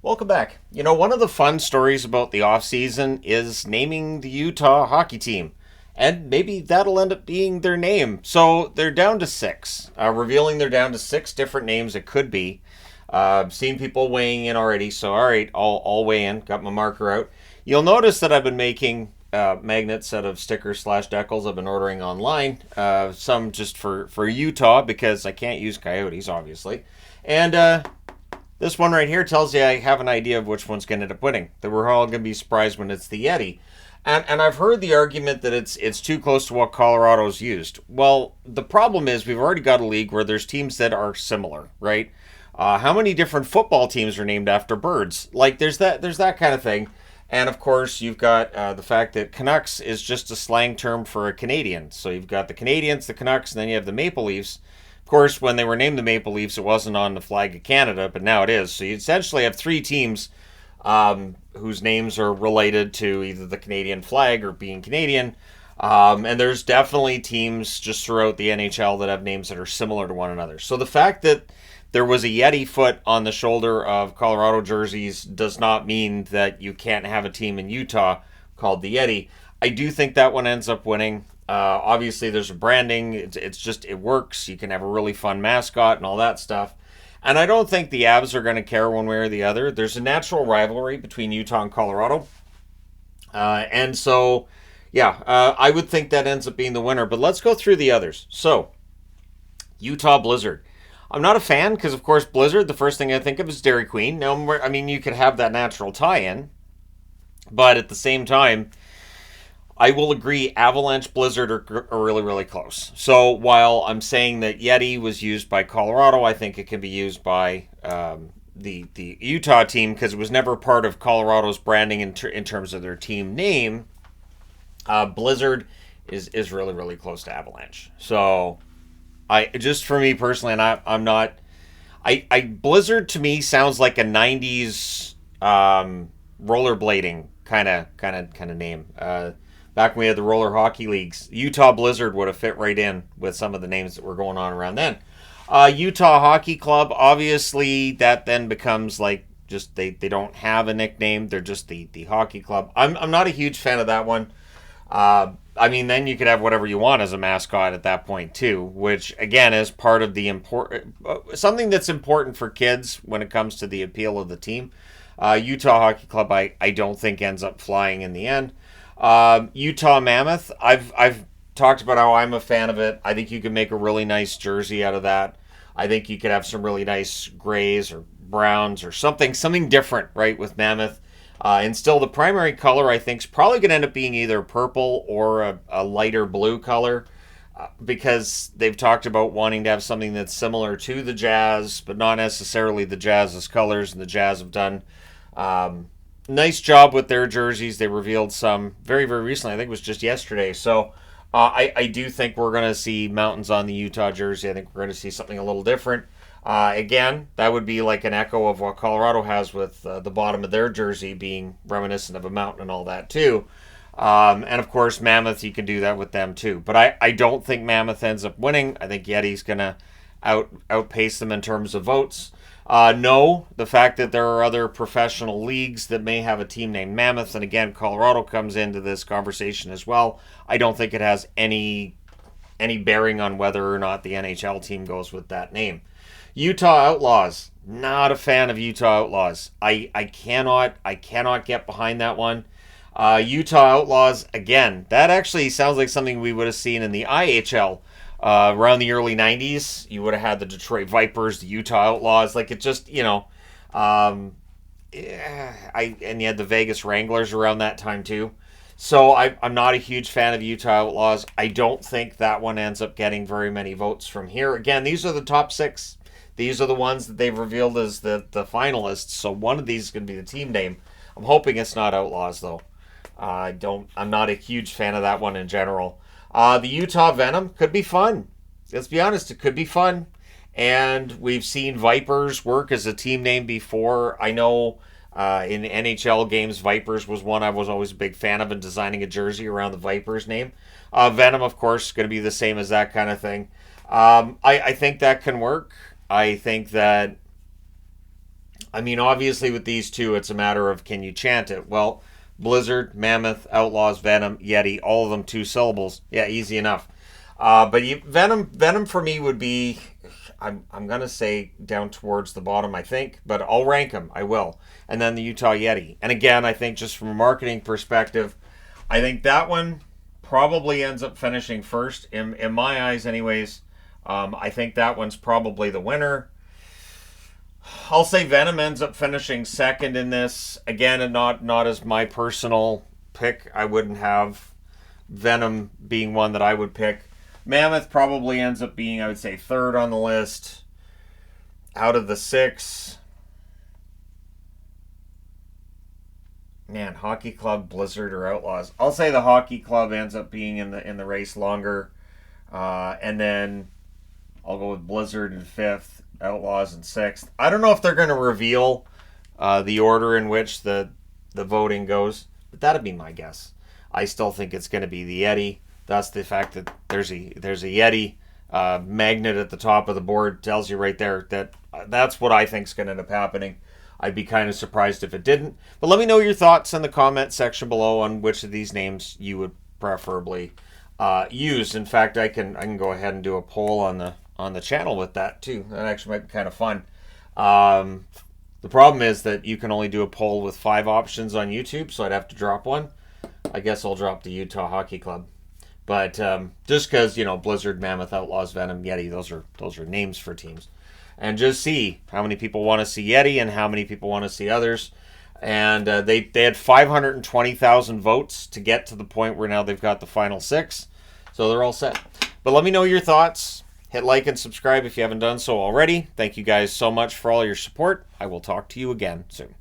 Welcome back. One of the fun stories about the offseason is naming the Utah hockey team. And maybe that'll end up being their name. So they're down to six, revealing they're down to six different names it could be. I've seen people weighing in already, so all right, I'll weigh in. Got my marker out. You'll notice that I've been making magnets out of stickers slash decals I've been ordering online. Some just for Utah because I can't use Coyotes, obviously. And this one right here tells you I have an idea of which one's going to end up winning. That we're all going to be surprised when it's the Yeti. And I've heard the argument that it's too close to what Colorado's used. Well, the problem is we've already got a league where there's teams that are similar, right? How many different football teams are named after birds? Like there's that kind of thing. And of course, you've got the fact that Canucks is just a slang term for a Canadian. So you've got the Canadians, the Canucks, and then you have the Maple Leafs. Of course, when they were named the Maple Leafs, it wasn't on the flag of Canada, but now it is. So you essentially have three teams whose names are related to either the Canadian flag or being Canadian. And there's definitely teams just throughout the NHL that have names that are similar to one another. So the fact that there was a Yeti foot on the shoulder of Colorado jerseys does not mean that you can't have a team in Utah called the Yeti. I do think that one ends up winning. Obviously, there's a branding. It's just, it works. You can have a really fun mascot and all that stuff. And I don't think the Avs are going to care one way or the other. There's a natural rivalry between Utah and Colorado. And so, yeah, I would think that ends up being the winner. But let's go through the others. So, Utah Blizzard. I'm not a fan because, of course, Blizzard, the first thing I think of is Dairy Queen. Now, I mean, you could have that natural tie-in. But at the same time, I will agree Avalanche Blizzard are really, really close. So while I'm saying that Yeti was used by Colorado, I think it can be used by the Utah team because it was never part of Colorado's branding in terms of their team name. Blizzard is really, really close to Avalanche. So I just for me personally, and I'm not. I Blizzard to me sounds like a '90s rollerblading kind of name. Back when we had the roller hockey leagues, Utah Blizzard would have fit right in with some of the names that were going on around then. Utah Hockey Club, obviously, that then becomes like just they don't have a nickname; they're just the hockey club. I'm not a huge fan of that one. I mean, then you could have whatever you want as a mascot at that point too, which again is part of the important something that's important for kids when it comes to the appeal of the team. Utah Hockey Club, I don't think ends up flying in the end. Utah Mammoth, I've talked about how I'm a fan of it. I think you can make a really nice jersey out of that. I think you could have some really nice grays or browns or something different, right, with Mammoth. And still, the primary color I think is probably going to end up being either purple or a lighter blue color because they've talked about wanting to have something that's similar to the Jazz, but not necessarily the Jazz's colors. And the Jazz have done nice job with their jerseys. They revealed some very, very recently. I think it was just yesterday. So I do think we're going to see mountains on the Utah jersey. I think we're going to see something a little different. Again, that would be like an echo of what Colorado has with the bottom of their jersey being reminiscent of a mountain and all that too. And of course, Mammoth, you can do that with them too. But I don't think Mammoth ends up winning. I think Yeti's going to outpace them in terms of votes. No, the fact that there are other professional leagues that may have a team named Mammoth, and again, Colorado comes into this conversation as well. I don't think it has any bearing on whether or not the NHL team goes with that name. Utah Outlaws, not a fan of Utah Outlaws. I cannot get behind that one. Utah Outlaws, again, that actually sounds like something we would have seen in the IHL. Around the early 90s, you would have had the Detroit Vipers, the Utah Outlaws. Like, it just, and you had the Vegas Wranglers around that time, too. So I'm not a huge fan of Utah Outlaws. I don't think that one ends up getting very many votes from here. Again, these are the top six. These are the ones that they've revealed as the finalists. So one of these is going to be the team name. I'm hoping it's not Outlaws, though. I'm not a huge fan of that one in general. The Utah Venom could be fun. Let's be honest, it could be fun. And we've seen Vipers work as a team name before. I know in NHL games, Vipers was one I was always a big fan of in designing a jersey around the Vipers name. Venom, of course, is going to be the same as that kind of thing. I think that can work. I think that I mean, obviously with these two, it's a matter of can you chant it? Well, Blizzard, Mammoth, Outlaws, Venom, Yeti, all of them 2 syllables. Yeah, easy enough. But Venom for me would be, I'm gonna say down towards the bottom, I think, but I'll rank them. I will, and then the Utah Yeti. And again, I think just from a marketing perspective, I think that one probably ends up finishing first in my eyes, anyways. I think that one's probably the winner. I'll say Venom ends up finishing second in this. Again, and not as my personal pick. I wouldn't have Venom being one that I would pick. Mammoth probably ends up being, I would say, third on the list. Out of the 6. Man, Hockey Club, Blizzard, or Outlaws. I'll say the Hockey Club ends up being in the race longer. And then I'll go with Blizzard in 5th. Outlaws in 6th. I don't know if they're going to reveal the order in which the voting goes, but that'd be my guess. I still think it's going to be the Yeti. That's the fact that there's a Yeti magnet at the top of the board tells you right there that that's what I think is going to end up happening. I'd be kind of surprised if it didn't. But let me know your thoughts in the comment section below on which of these names you would preferably use. In fact, I can go ahead and do a poll on the channel with that too. That actually might be kind of fun. The problem is that you can only do a poll with 5 options on YouTube, so I'd have to drop one. I guess I'll drop the Utah Hockey Club. But just because, Blizzard, Mammoth, Outlaws, Venom, Yeti, those are names for teams. And just see how many people want to see Yeti and how many people want to see others. And they had 520,000 votes to get to the point where now they've got the final 6. So they're all set. But let me know your thoughts. Hit like and subscribe if you haven't done so already. Thank you guys so much for all your support. I will talk to you again soon.